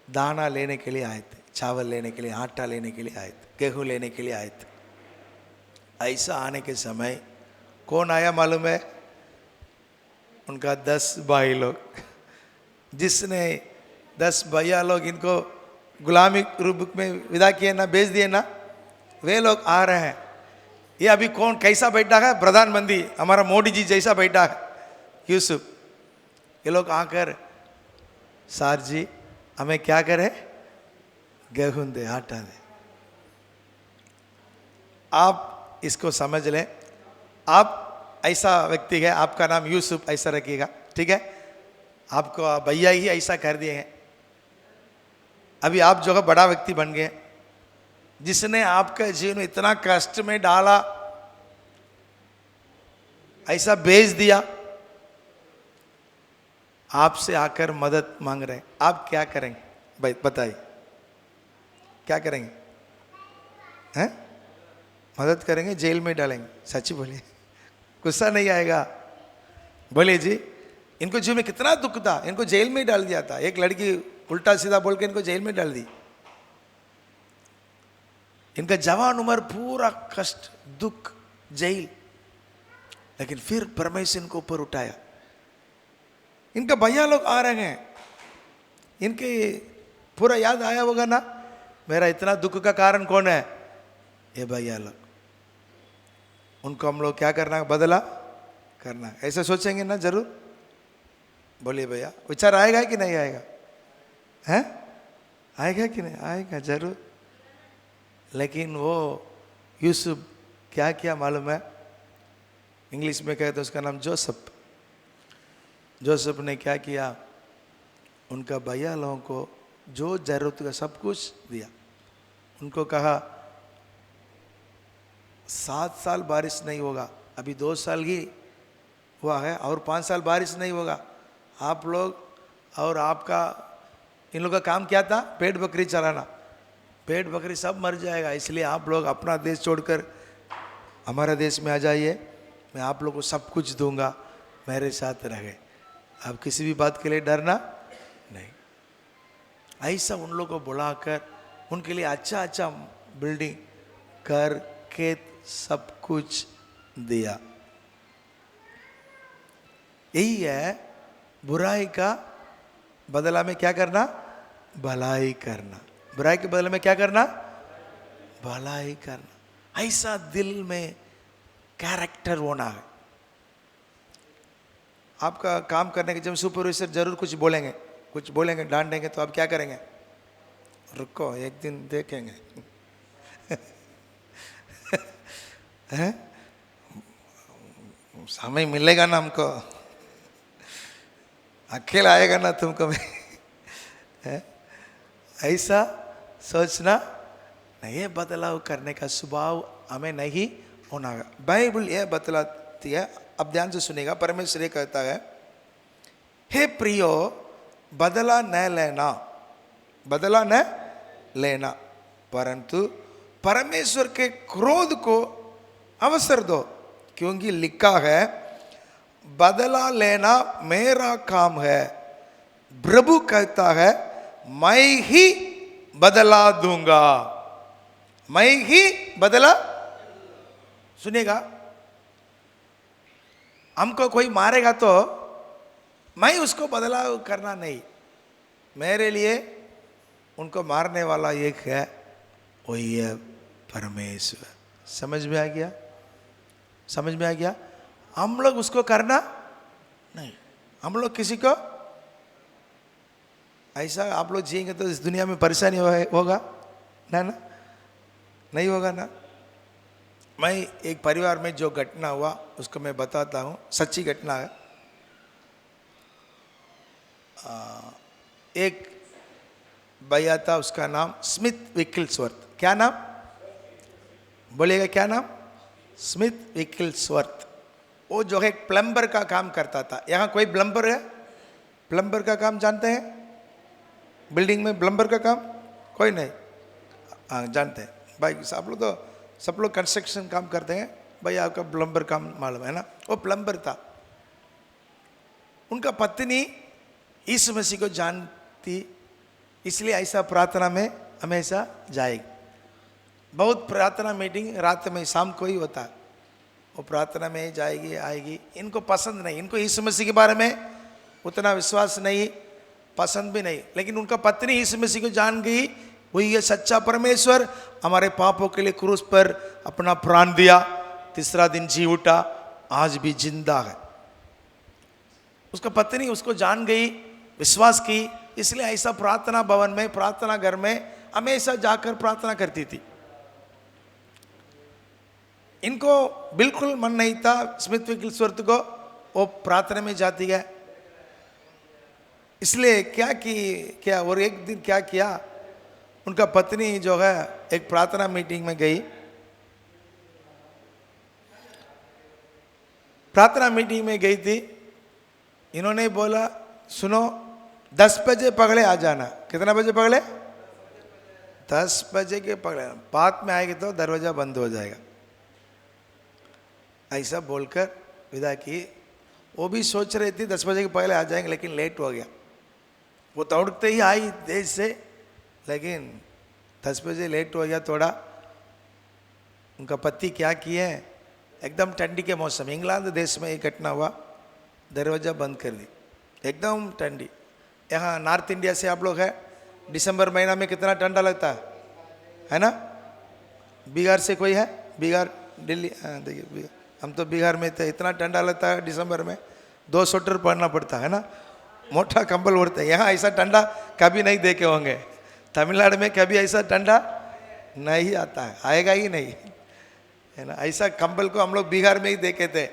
दाना लेने के लिए आए थे, चावल लेने के लिए, आटा लेने के लिए आए थे, गेहूं लेने के लिए आए थे। ऐसा आने के समय कौन आया मालूम है? उनका 10 भाई लोग, जिसने 10 भैया लोग इनको गुलामी रूप में विदा किए ना, बेच दिए ना, वे लोग आ रहे हैं। ये अभी कौन कैसा बैठा है? प्रधानमंत्री हमारा मोदी जी जैसा बैठा है यूसुफ। ये लोग आकर, सार जी हमें क्या करें? गेहूं दे, आटा दे। आप इसको समझ लें, आप ऐसा व्यक्ति है, आपका नाम यूसुफ ऐसा रखिएगा, ठीक है। आपको भैया ही ऐसा कर दिए हैं। अभी आप जो है बड़ा व्यक्ति बन गए, जिसने आपका जीवन इतना कष्ट में डाला, ऐसा बेच दिया, आपसे आकर मदद मांग रहे हैं। आप क्या करेंगे भाई? बताइए, क्या करेंगे? हैं? मदद करेंगे, जेल में डालेंगे? सच्ची बोलिए, गुस्सा नहीं आएगा? बोलिए जी। इनको जीवन में कितना दुख था, इनको जेल में डाल दिया था। एक लड़की उल्टा सीधा बोल के इनको जेल में डाल दी। इनका जवान उम्र पूरा कष्ट, दुख, जेल, लेकिन फिर परमेश्वर इनको ऊपर उठाया। इनका भैया लोग आ रहे हैं, इनके पूरा याद आया होगा ना, मेरा इतना दुख का कारण कौन है? ये भैया लोग। उनको हम लोग क्या करना है? बदला करना। ऐसे सोचेंगे ना जरूर? बोलिए भैया, विचार आएगा कि नहीं आएगा? हैं? आएगा कि नहीं आएगा? जरूर। लेकिन वो यूसुफ क्या किया मालूम है? इंग्लिश में कहे तो उसका नाम जोसेफ। जोसेफ ने क्या किया? उनका भैया लोगों को जो जरूरत का सब कुछ दिया। उनको कहा 7 साल बारिश नहीं होगा, अभी 2 साल ही हुआ है, और 5 साल बारिश नहीं होगा। आप लोग और आपका, इन लोगों का काम क्या था? पेट बकरी चलाना। पेट बकरी सब मर जाएगा, इसलिए आप लोग अपना देश छोड़कर हमारे देश में आ जाइए, मैं आप लोगों को सब कुछ दूंगा, मेरे साथ रहे। अब किसी भी बात के लिए डरना नहीं। ऐसा उन लोगों को बुलाकर उनके लिए अच्छा अच्छा बिल्डिंग, घर, खेत सब कुछ दिया। यही है बुराई का बदला में क्या करना? भलाई करना। बुराई के बदले में क्या करना? भलाई करना। ऐसा दिल में कैरेक्टर होना है। आपका काम करने के जब सुपरवाइजर जरूर कुछ बोलेंगे डांट देंगे तो आप क्या करेंगे? रुको एक दिन देखेंगे। हैं? समय मिलेगा ना हमको, अकेला आएगा ना तुमको भी। ऐसा सोचना नहीं, ये बदलाव करने का स्वभाव हमें नहीं होना है। बाइबल ये बतलाती है, अब ध्यान से सुनेगा। परमेश्वर ये कहता है, हे प्रियो बदला न लेना परंतु परमेश्वर के क्रोध को अवसर दो, क्योंकि लिखा है बदला लेना मेरा काम है, प्रभु कहता है मैं ही बदला दूंगा। मैं ही बदला। सुनिएगा, हमको कोई मारेगा तो मैं उसको बदलाव करना नहीं, मेरे लिए उनको मारने वाला एक है, वही है परमेश्वर। समझ में आ गया? समझ में आ गया? हम लोग उसको करना नहीं। हम लोग किसी को ऐसा, आप लोग जिएंगे तो इस दुनिया में परेशानी होगा ना? नहीं होगा ना? मैं एक परिवार में जो घटना हुआ उसको मैं बताता हूँ, सच्ची घटना है। एक भैया था, उसका नाम स्मिथ विकिल्सवर्थ। क्या नाम बोलिएगा? क्या नाम? स्मिथ विकिल्सवर्थ। वो जो है एक प्लम्बर का काम करता था। यहाँ कोई प्लम्बर है? प्लम्बर का काम जानते हैं? बिल्डिंग में प्लम्बर का काम कोई नहीं? हाँ जानते हैं भाई, आप लोग तो सब लोग कंस्ट्रक्शन काम करते हैं भाई, आपका प्लम्बर काम मालूम है ना? वो प्लम्बर था। उनका पत्नी यीशु मसीह को जानती, इसलिए ऐसा प्रार्थना में हमेशा जाएगी। बहुत प्रार्थना मीटिंग रात में शाम को ही होता है, वो प्रार्थना में जाएगी आएगी। इनको पसंद नहीं, इनको यीशु मसीह के बारे में उतना विश्वास नहीं, पसंद भी नहीं, लेकिन उनका पत्नी यीशु मसीह को जान गई, वही है सच्चा परमेश्वर, हमारे पापों के लिए क्रूस पर अपना प्राण दिया, तीसरा दिन जी उठा, आज भी जिंदा है। उसका पत्नी उसको जान गई, विश्वास की, इसलिए ऐसा प्रार्थना भवन में, प्रार्थना घर में हमेशा जाकर प्रार्थना करती थी। इनको बिल्कुल मन नहीं था स्मिथ विकिल्सवर्थ को, वो प्रार्थना में जाती है। इसलिए क्या और एक दिन क्या किया, उनका पत्नी जो है एक प्रार्थना मीटिंग में गई। प्रार्थना मीटिंग में गई थी, इन्होंने बोला सुनो 10 बजे पगले आ जाना। कितना बजे पगले? 10 बजे के पगले। बाद में आएगी तो दरवाजा बंद हो जाएगा, ऐसा बोलकर विदा की। वो भी सोच रही थी 10 बजे के पहले आ जाएंगे, लेकिन लेट हो गया। वो दौड़ते ही आई देश से, लेकिन 10 बजे लेट हो गया थोड़ा। उनका पति क्या किए, एकदम ठंडी के मौसम, इंग्लैंड देश में एक घटना हुआ, दरवाज़ा बंद कर दी, एकदम ठंडी। यहाँ नॉर्थ इंडिया से आप लोग हैं, दिसंबर महीना में कितना ठंडा लगता है ना? बिहार से कोई है? बिहार, दिल्ली, हाँ देखिए, हम तो बिहार में थे, इतना ठंडा लगता है दिसंबर में, 2 स्वेटर पहनना पड़ता है ना, मोटा कंबल ओढ़ते हैं। यहाँ ऐसा ठंडा कभी नहीं देखे होंगे, तमिलनाडु में कभी ऐसा ठंडा नहीं आता है, आएगा ही नहीं, है ना? ऐसा कंबल को हम लोग बिहार में ही देखे थे,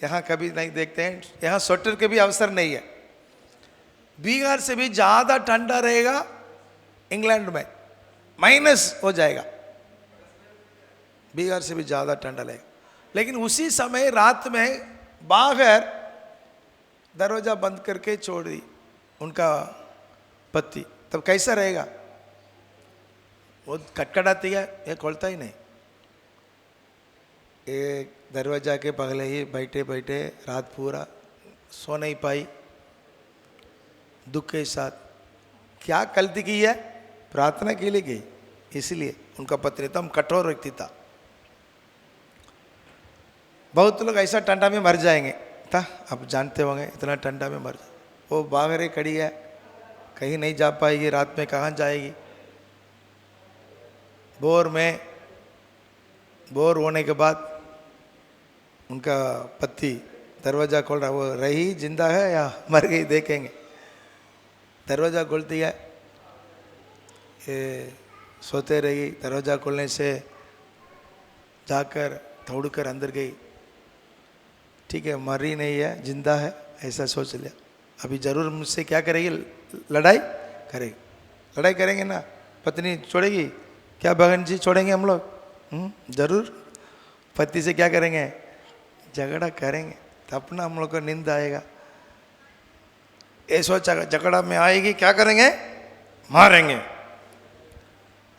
यहाँ कभी नहीं देखते हैं। यहाँ स्वेटर के भी अवसर नहीं है। बिहार से भी ज़्यादा ठंडा रहेगा इंग्लैंड में, माइनस हो जाएगा, बिहार से भी ज़्यादा ठंडा लगेगा। लेकिन उसी समय रात में बाहर दरवाजा बंद करके छोड़ दी उनका पति, तब कैसा रहेगा? वो खटखटाती है, ये खोलता ही नहीं। एक दरवाजा के पगले ही बैठे बैठे रात पूरा सो नहीं पाई, दुख के साथ क्या गलती की है? प्रार्थना के लिए गई, इसलिए उनका पति एकदम कठोर व्यक्ति था। बहुत लोग ऐसा ठंडा में मर जाएंगे था, आप जानते होंगे, इतना ठंडा में मर जाए। वो बाहर ही खड़ी है, कहीं नहीं जा पाएगी, रात में कहाँ जाएगी। बोर होने के बाद उनका पति दरवाज़ा खोल रहा, वो रही जिंदा है या मर गई देखेंगे। दरवाज़ा खोलती है, ये सोते रही। दरवाज़ा खोलने से जाकर दौड़कर अंदर गई। ठीक है, मरी नहीं है, जिंदा है, ऐसा सोच लिया। अभी ज़रूर मुझसे क्या करेगी? लड़ाई करेगी। लड़ाई करेंगे ना, पत्नी छोड़ेगी क्या? बहन जी छोड़ेंगे हम लोग? ज़रूर पति से क्या करेंगे? झगड़ा करेंगे, तो अपना हम लोग को नींद आएगा। ये सोचा झगड़ा में आएगी, क्या करेंगे? मारेंगे।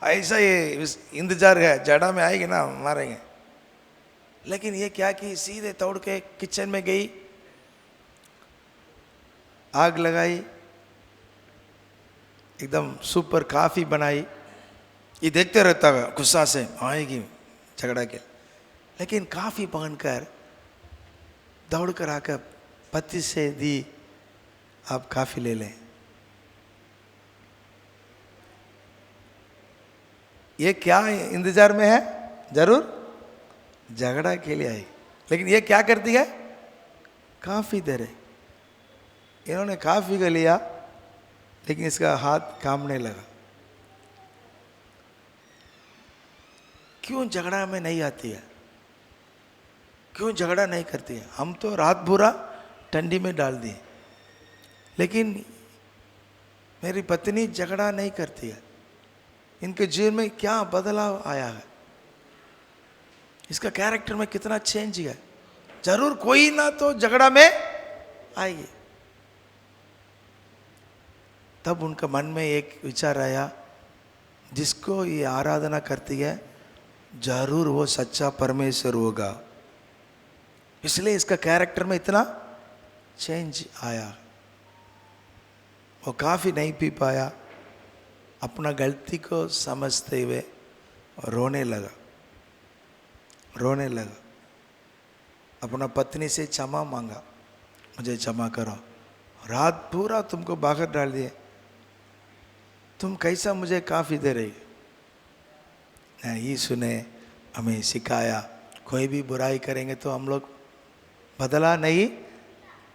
ऐसा ये इंतजार है, झगड़ा में आएगी ना मारेंगे। लेकिन ये क्या कि सीधे दौड़ के किचन में गई, आग लगाई, एकदम सुपर कॉफी बनाई। ये देखते रहता है गुस्सा से आएगी झगड़ा के। लेकिन कॉफी बनकर दौड़ कर आकर पति से दी, आप कॉफी ले लें। ये क्या इंतजार में है? जरूर झगड़ा के लिए आई। लेकिन ये क्या करती है? कॉफी दे रहे। इन्होंने कॉफी का लिया, लेकिन इसका हाथ कांपने लगा। क्यों झगड़ा में नहीं आती है? क्यों झगड़ा नहीं करती है? हम तो रात भूरा ठंडी में डाल दिए, लेकिन मेरी पत्नी झगड़ा नहीं करती है। इनके जीवन में क्या बदलाव आया है? इसका कैरेक्टर में कितना चेंज है? जरूर कोई ना तो झगड़ा में आएगी। तब उनका मन में एक विचार आया, जिसको ये आराधना करती है जरूर वो सच्चा परमेश्वर होगा। इसलिए इसका कैरेक्टर में इतना चेंज आया। वो काफ़ी नहीं पी पाया, अपना गलती को समझते हुए रोने लगा। अपना पत्नी से क्षमा मांगा, मुझे क्षमा करो, रात पूरा तुमको बाहर डाल दिए, तुम कैसा मुझे काफ़ी दे रही? यीशु ने हमें सिखाया, कोई भी बुराई करेंगे तो हम लोग बदला नहीं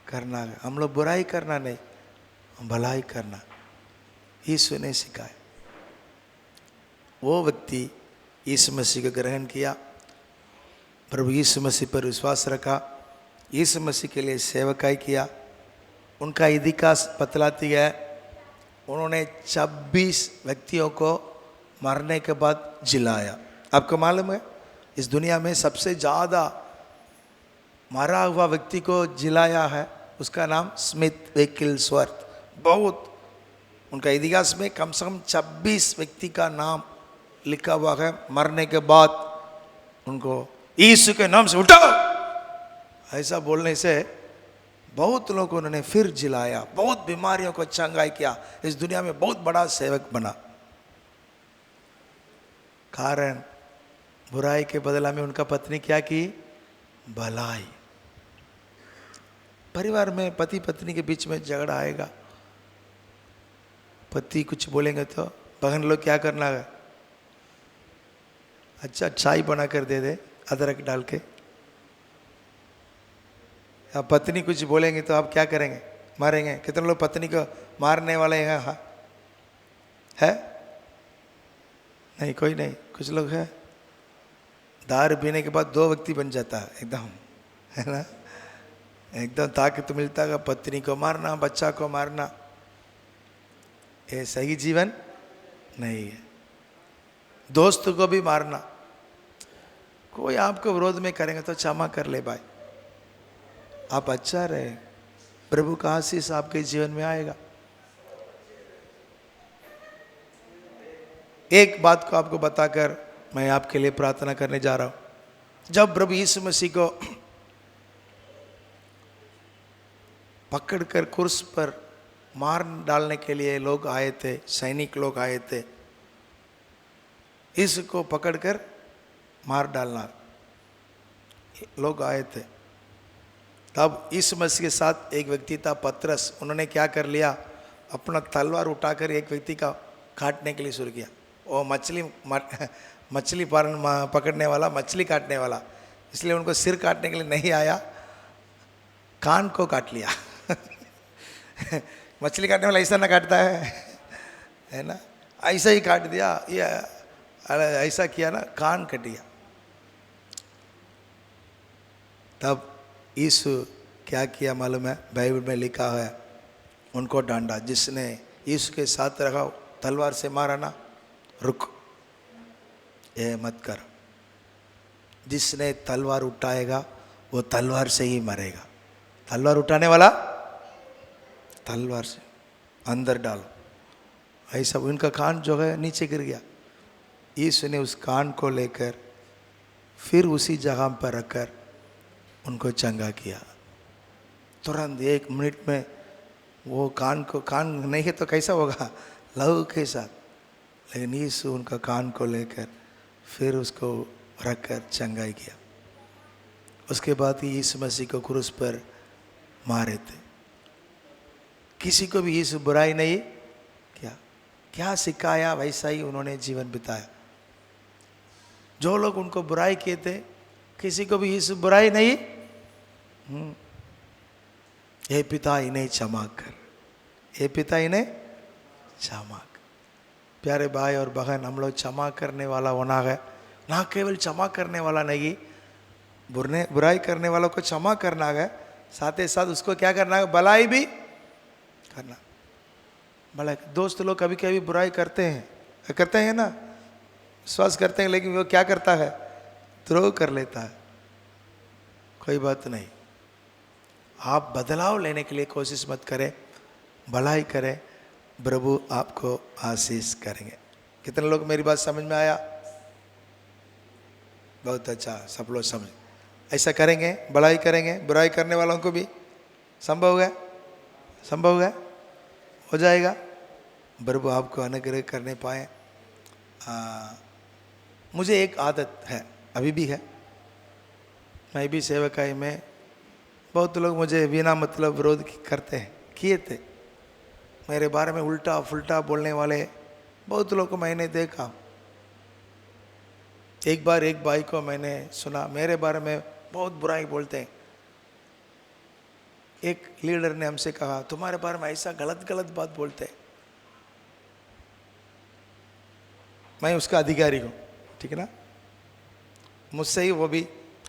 करना, हम लोग बुराई करना नहीं, भलाई करना। यीशु ने सिखाया। वो व्यक्ति यीशु मसीह को ग्रहण किया, प्रभु यीशु मसीह पर विश्वास रखा, यीशु मसीह के लिए सेवकाई किया। उनका इतिहास बतलाती है, उन्होंने 26 व्यक्तियों को मरने के बाद जिलाया। आपको मालूम है, इस दुनिया में सबसे ज़्यादा मरा हुआ व्यक्ति को जिलाया है, उसका नाम स्मिथ वेकिल्सवर्थ। बहुत उनका इतिहास में कम से कम 26 व्यक्ति का नाम लिखा हुआ है। मरने के बाद उनको यीशु के नाम से उठाओ ऐसा बोलने से बहुत लोगों को उन्होंने फिर जिलाया, बहुत बीमारियों को चंगाई किया, इस दुनिया में बहुत बड़ा सेवक बना। कारण बुराई के बदला में उनका पत्नी क्या की? भलाई। परिवार में पति पत्नी के बीच में झगड़ा आएगा, पति कुछ बोलेंगे तो बहन लोग क्या करना है? अच्छा चाय बना कर दे दे अदरक डाल के। अब पत्नी कुछ बोलेंगे तो आप क्या करेंगे? मारेंगे। कितने लोग पत्नी को मारने वाले हैं? हाँ है? नहीं, कोई नहीं। कुछ लोग हैं, दारू पीने के बाद 2 व्यक्ति बन जाता है एकदम, है ना? एकदम ताकत मिलता है, पत्नी को मारना, बच्चा को मारना। ये सही जीवन नहीं है। दोस्त को भी मारना। कोई आपको विरोध में करेंगे तो क्षमा कर ले भाई, आप अच्छा रहे, प्रभु का आशीष आपके जीवन में आएगा। एक बात को आपको बताकर मैं आपके लिए प्रार्थना करने जा रहा हूं। जब प्रभु यीशु मसीह को पकड़कर क्रूस पर मार डालने के लिए लोग आए थे, सैनिक लोग आए थे, इसको पकड़कर मार डालना लोग आए थे। तब इस मसीह के साथ एक व्यक्ति था पतरस, उन्होंने क्या कर लिया, अपना तलवार उठाकर एक व्यक्ति का काटने के लिए शुरू किया। वो मछली पकड़ने वाला, मछली काटने वाला, इसलिए उनको सिर काटने के लिए नहीं आया, कान को काट लिया। मछली काटने वाला ऐसा ना काटता है ना, ऐसा ही काट दिया, ये ऐसा किया ना, कान कट गया। तब यीशु क्या किया मालूम है, बाइबल में लिखा है, उनको डांटा। जिसने यीशु के साथ रखा तलवार से मारा ना, रुक, ये मत कर। जिसने तलवार उठाएगा वो तलवार से ही मरेगा। तलवार उठाने वाला तलवार से अंदर डालो, ऐसा। उनका कान जो है नीचे गिर गया। यीशु ने उस कान को लेकर फिर उसी जगह पर रखकर उनको चंगा किया। तुरंत 1 मिनट में वो कान नहीं है तो कैसा होगा, लहू के साथ। लेकिन यीशु उनका कान को लेकर फिर उसको रखकर चंगाई किया। उसके बाद ही यीशु मसीह को क्रूस पर मारे थे। किसी को भी यीशु बुराई नहीं क्या सिखाया, वैसा ही उन्होंने जीवन बिताया। जो लोग उनको बुराई किए थे, किसी को भी यीशु बुराई नहीं। हे पिता इन्हें क्षमा कर, हे पिता इन्हें क्षमा कर। प्यारे भाई और बहन, हम लोग क्षमा करने वाला होना है, ना केवल क्षमा करने वाला नहीं, बुराई करने वालों को क्षमा करना है, साथ ही साथ उसको क्या करना है, भलाई भी करना। भलाई दोस्त लोग कभी कभी बुराई करते हैं ना, विश्वास करते हैं, लेकिन वो क्या करता है, द्रोह कर लेता है। कोई बात नहीं, आप बदलाव लेने के लिए कोशिश मत करें, भलाई करें, प्रभु आपको आशीष करेंगे। कितने लोग मेरी बात समझ में आया? बहुत अच्छा, सब लोग समझ ऐसा करेंगे, भलाई करेंगे, बुराई करने वालों को भी संभव है, हो जाएगा। प्रभु आपको अनुग्रह करने पाए। मुझे एक आदत है, अभी भी है, मैं भी सेवकाई में, बहुत लोग मुझे बिना मतलब विरोध किए थे, मेरे बारे में उल्टा फुल्टा बोलने वाले बहुत लोग को मैंने देखा। एक बार एक भाई को मैंने सुना, मेरे बारे में बहुत बुराई बोलते हैं। एक लीडर ने हमसे कहा, तुम्हारे बारे में ऐसा गलत बात बोलते हैं। मैं उसका अधिकारी हूँ, ठीक है ना, मुझसे ही वो भी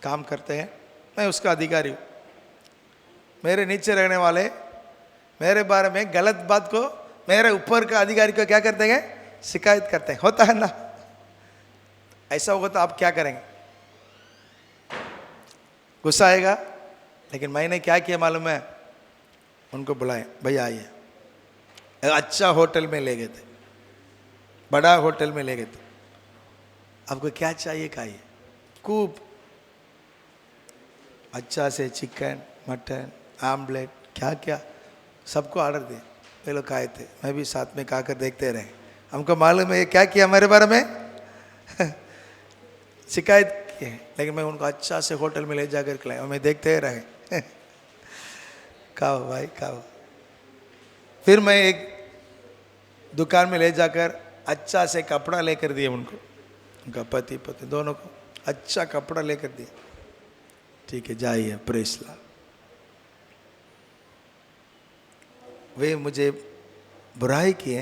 काम करते हैं, मैं उसका अधिकारी हूँ। मेरे नीचे रहने वाले मेरे बारे में गलत बात को मेरे ऊपर का अधिकारी को क्या करते हैं, शिकायत करते हैं। होता है ना, ऐसा होगा तो आप क्या करेंगे? गुस्सा आएगा। लेकिन मैंने क्या किया मालूम है, उनको बुलाए, भैया आइए। अच्छा होटल में ले गए थे, बड़ा होटल में ले गए थे। आपको क्या चाहिए खाइए, खूब अच्छा से चिकन, मटन, आमलेट, क्या क्या सबको ऑर्डर दिए। वे लोग खाए थे, मैं भी साथ में खाकर देखते रहे। हमको मालूम है ये क्या किया मेरे बारे में शिकायत की है, लेकिन मैं उनको अच्छा से होटल में ले जाकर खिलाया और मैं देखते रहे खाओ भाई खाओ। फिर मैं एक दुकान में ले जाकर अच्छा से कपड़ा लेकर दिए उनको, उनका पति दोनों को अच्छा कपड़ा लेकर दिया। ठीक है, जाइए, प्रेस ला। वे मुझे बुराई किए,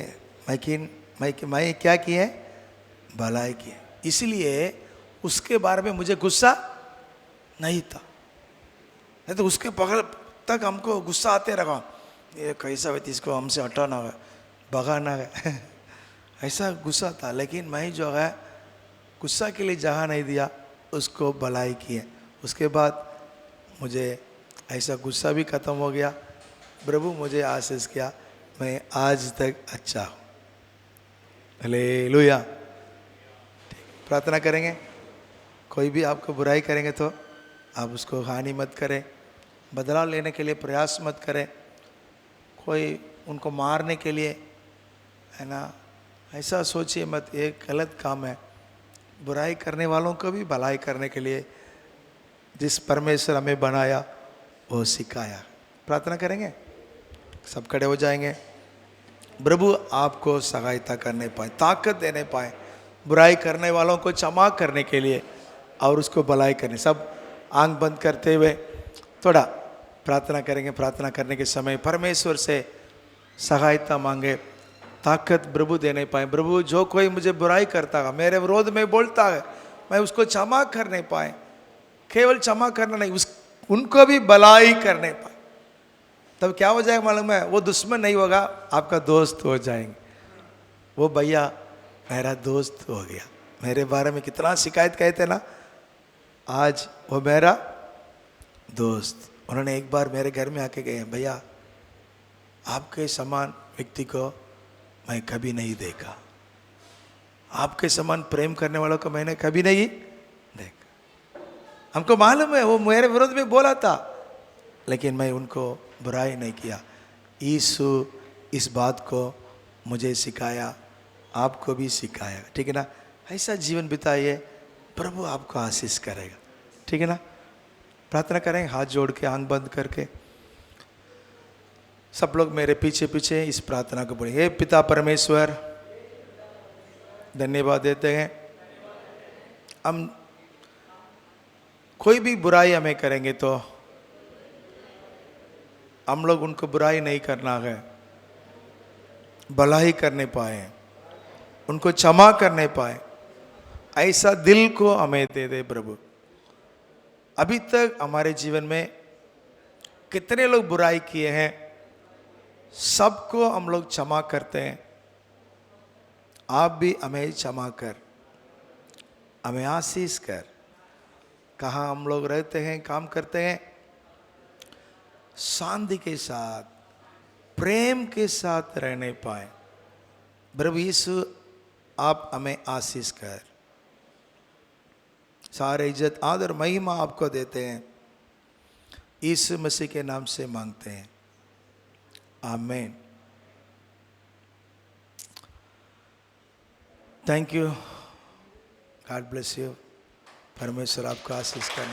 मैं क्या किए, भलाई किए। इसलिए उसके बारे में मुझे गुस्सा नहीं था, नहीं तो उसके बगल तक हमको गुस्सा आते रहा, ये कैसा व्यक्ति, इसको हमसे हटाना है, भगाना है ऐसा गुस्सा था। लेकिन मैं जो है गुस्सा के लिए जगह नहीं दिया, उसको भलाई किए। उसके बाद मुझे ऐसा गुस्सा भी ख़त्म हो गया। प्रभु मुझे आशीष किया, मैं आज तक अच्छा हूँ। हालेलुया। प्रार्थना करेंगे। कोई भी आपको बुराई करेंगे तो आप उसको हानि मत करें, बदलाव लेने के लिए प्रयास मत करें। कोई उनको मारने के लिए, है ना, ऐसा सोचिए मत, ये गलत काम है। बुराई करने वालों को भी भलाई करने के लिए जिस परमेश्वर हमें बनाया वो सिखाया। प्रार्थना करेंगे, सब खड़े हो जाएंगे। प्रभु आपको सहायता करने पाए, ताकत देने पाए, बुराई करने वालों को क्षमा करने के लिए और उसको भलाई करने। सब आंख बंद करते हुए थोड़ा प्रार्थना करेंगे। प्रार्थना करने के समय परमेश्वर से सहायता मांगे, ताकत प्रभु देने पाए। प्रभु जो कोई मुझे बुराई करता है, मेरे विरोध में बोलता है, मैं उसको क्षमा करने पाए। केवल क्षमा करना नहीं, उनको भी भलाई करने पाए। तब क्या हो जाएगा मालूम है? वो दुश्मन नहीं होगा, आपका दोस्त हो जाएंगे। वो भैया मेरा दोस्त हो गया, मेरे बारे में कितना शिकायत कहते ना, आज वो मेरा दोस्त। उन्होंने एक बार मेरे घर में आके गए, भैया आपके समान व्यक्ति को मैं कभी नहीं देखा, आपके समान प्रेम करने वालों को मैंने कभी नहीं देखा। हमको मालूम है वो मेरे विरोध में बोला था, लेकिन मैं उनको बुराई नहीं किया। यीशु इस बात को मुझे सिखाया, आपको भी सिखाया, ठीक है ना? ऐसा जीवन बिताइए, प्रभु आपको आशीष करेगा, ठीक है ना? प्रार्थना करें हाथ जोड़ के, आंख बंद करके। सब लोग मेरे पीछे पीछे इस प्रार्थना को बोलें। हे पिता परमेश्वर, धन्यवाद देते हैं, हम कोई भी बुराई हमें करेंगे तो हम लोग उनको बुराई नहीं करना है, भलाई करने पाए, उनको क्षमा करने पाए, ऐसा दिल को हमें दे दे प्रभु। अभी तक हमारे जीवन में कितने लोग बुराई किए हैं, सबको हम लोग क्षमा करते हैं। आप भी हमें क्षमा कर, हमें आशीष कर। कहाँ हम लोग रहते हैं, काम करते हैं, शांति के साथ, प्रेम के साथ रहने पाए। प्रभु यीशु आप हमें आशीष कर। सारे इज्जत आदर महिमा आपको देते हैं, यीशु मसीह के नाम से मांगते हैं, आमीन। Thank you, God bless you. परमेश्वर आपको आशीष करना।